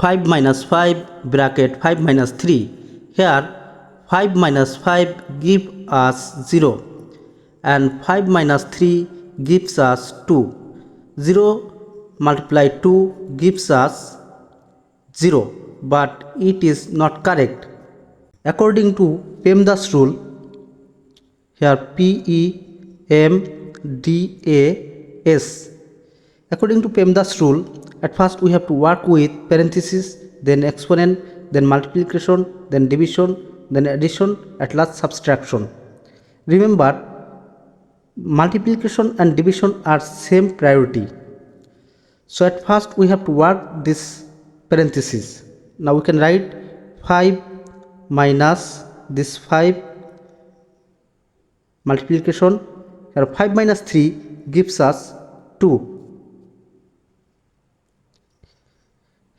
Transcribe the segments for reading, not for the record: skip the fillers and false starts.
5 minus 5 bracket 5 minus 3. Here 5 minus 5 give us 0 and 5 minus 3 gives us 2. 0 multiplied 2 gives us 0, but it is not correct. According to PEMDAS rule, here PEMDAS. According to PEMDAS rule, at first we have to work with parentheses, then exponent, then multiplication, then division, then addition, at last subtraction. Remember, multiplication and division are same priority. So at first we have to work this parentheses. Now we can write 5 minus this 5 multiplication. Here 5 minus 3 gives us 2.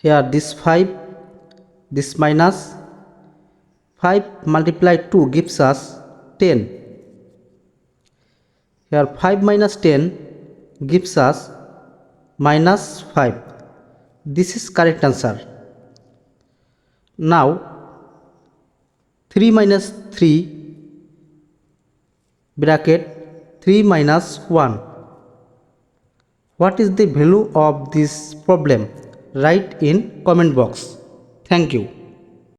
Here this 5, this minus 5 multiplied 2 gives us 10. Here 5 minus 10 gives us minus 5. This is correct answer. Now 3 minus 3 bracket 3 minus 1. What is the value of this problem? Write in comment box. Thank you.